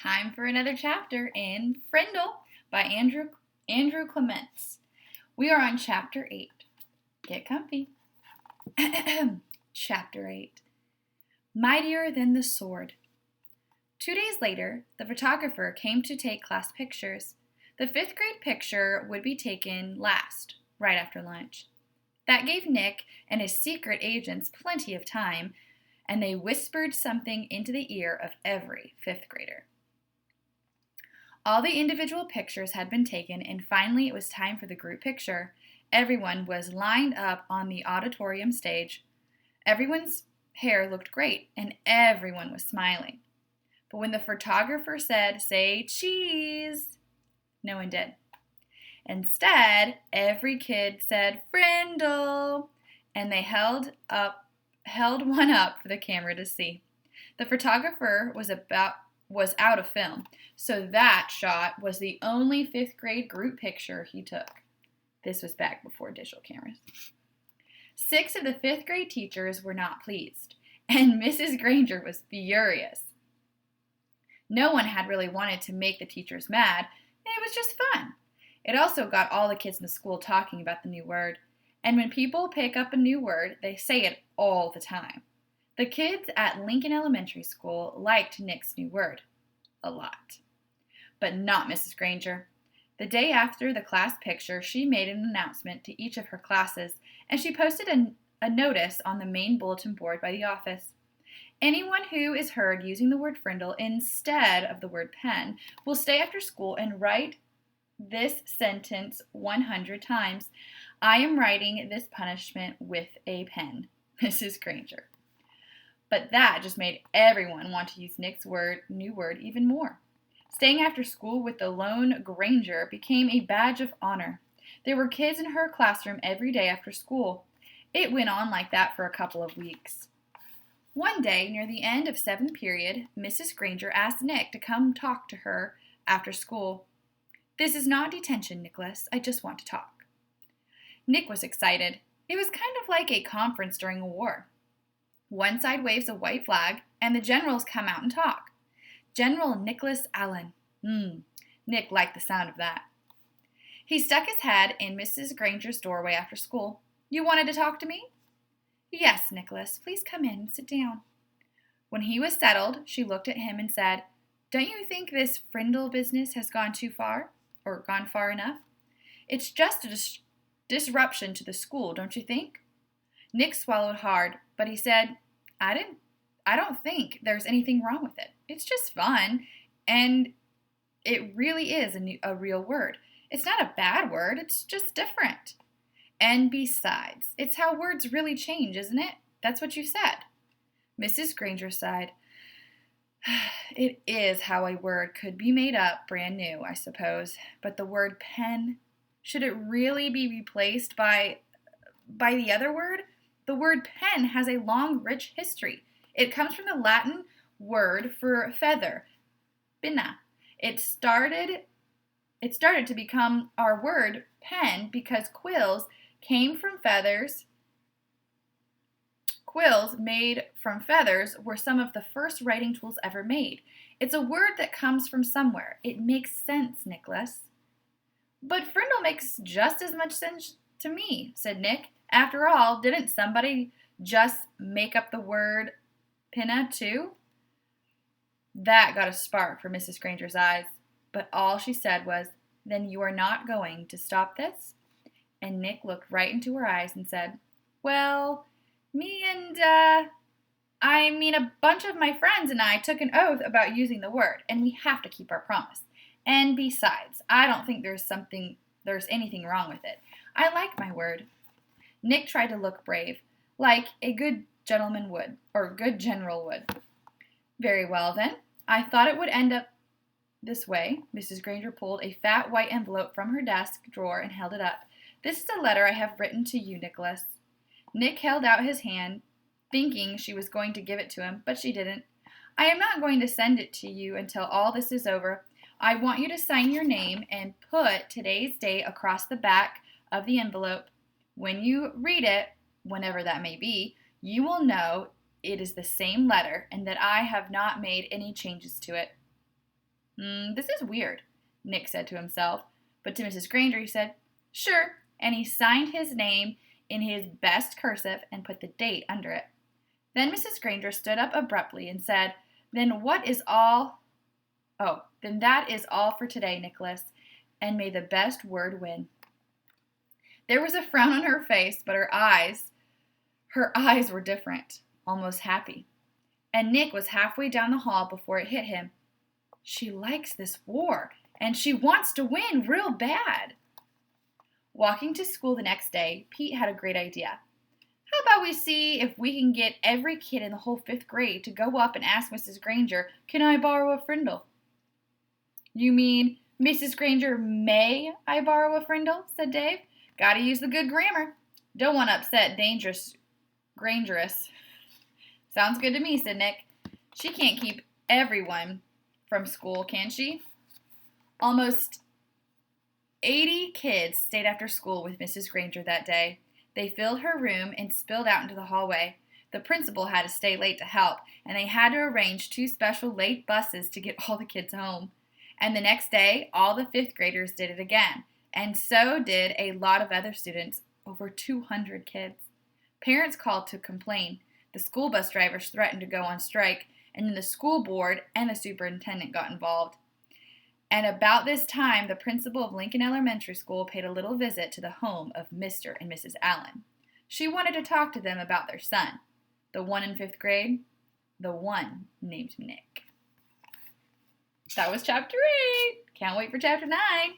Time for another chapter in Frindle by Andrew Clements. We are on Chapter 8. Get comfy. Chapter 8. Mightier Than the Sword. 2 days later, the photographer came to take class pictures. The 5th grade picture would be taken last, right after lunch. That gave Nick and his secret agents plenty of time, and they whispered something into the ear of every 5th grader. All the individual pictures had been taken, and finally it was time for the group picture. Everyone was lined up on the auditorium stage. Everyone's hair looked great, and everyone was smiling. But when the photographer said, "Say cheese," no one did. Instead, every kid said, "Frindle," and they held one up for the camera to see. The photographer was out of film, so that shot was the only 5th grade group picture he took. This was back before digital cameras. 6 of the 5th grade teachers were not pleased, and Mrs. Granger was furious. No one had really wanted to make the teachers mad, and it was just fun. It also got all the kids in the school talking about the new word, and when people pick up a new word, they say it all the time. The kids at Lincoln Elementary School liked Nick's new word a lot, but not Mrs. Granger. The day after the class picture, she made an announcement to each of her classes, and she posted a notice on the main bulletin board by the office. Anyone who is heard using the word Frindle instead of the word pen will stay after school and write this sentence 100 times. "I am writing this punishment with a pen, Mrs. Granger." But that just made everyone want to use Nick's new word even more. Staying after school with the lone Granger became a badge of honor. There were kids in her classroom every day after school. It went on like that for a couple of weeks. One day, near the end of 7th period, Mrs. Granger asked Nick to come talk to her after school. "This is not detention, Nicholas. I just want to talk." Nick was excited. It was kind of like a conference during a war. One side waves a white flag, and the generals come out and talk. General Nicholas Allen. Nick liked the sound of that. He stuck his head in Mrs. Granger's doorway after school. "You wanted to talk to me?" "Yes, Nicholas. Please come in and sit down." When he was settled, she looked at him and said, "Don't you think this Frindle business has gone too far, or gone far enough? It's just a disruption to the school, don't you think?" Nick swallowed hard, but he said, I don't think there's anything wrong with it. It's just fun, and it really is a real word. It's not a bad word, it's just different. And besides, it's how words really change, isn't it? That's what you said." Mrs. Granger sighed. "It is how a word could be made up brand new, I suppose. But the word pen, should it really be replaced by the other word? The word pen has a long, rich history. It comes from the Latin word for feather, pinna. It started to become our word pen because quills came from feathers. Quills made from feathers were some of the first writing tools ever made. It's a word that comes from somewhere. It makes sense, Nicholas." "But Frindle makes just as much sense to me," said Nick. "After all, didn't somebody just make up the word pinna too?" That got a spark from Mrs. Granger's eyes, but all she said was, "Then you are not going to stop this?" And Nick looked right into her eyes and said, "Well, a bunch of my friends and I took an oath about using the word, and we have to keep our promise. And besides, I don't think there's anything wrong with it. I like my word." Nick tried to look brave, like a good general would. "Very well, then. I thought it would end up this way." Mrs. Granger pulled a fat white envelope from her desk drawer and held it up. "This is a letter I have written to you, Nicholas." Nick held out his hand, thinking she was going to give it to him, but she didn't. "I am not going to send it to you until all this is over. I want you to sign your name and put today's date across the back of the envelope. When you read it, whenever that may be, you will know it is the same letter and that I have not made any changes to it." This is weird, Nick said to himself. But to Mrs. Granger he said, "Sure," and he signed his name in his best cursive and put the date under it. Then Mrs. Granger stood up abruptly and said, then that is all for today, Nicholas, and may the best word win." There was a frown on her face, but her eyes were different, almost happy. And Nick was halfway down the hall before it hit him. She likes this war, and she wants to win real bad. Walking to school the next day, Pete had a great idea. How about we see if we can get every kid in the whole 5th grade to go up and ask Mrs. Granger, "Can I borrow a Frindle?" "You mean, Mrs. Granger, may I borrow a Frindle?" said Dave. "Gotta use the good grammar. Don't want to upset Grangerous." "Sounds good to me," said Nick. "She can't keep everyone from school, can she?" Almost 80 kids stayed after school with Mrs. Granger that day. They filled her room and spilled out into the hallway. The principal had to stay late to help, and they had to arrange 2 special late buses to get all the kids home. And the next day, all the 5th graders did it again, and so did a lot of other students, over 200 kids. Parents called to complain. The school bus drivers threatened to go on strike, and then the school board and the superintendent got involved. And about this time, the principal of Lincoln Elementary School paid a little visit to the home of Mr. and Mrs. Allen. She wanted to talk to them about their son, the one in 5th grade, the one named Nick. That was chapter 8. Can't wait for chapter 9.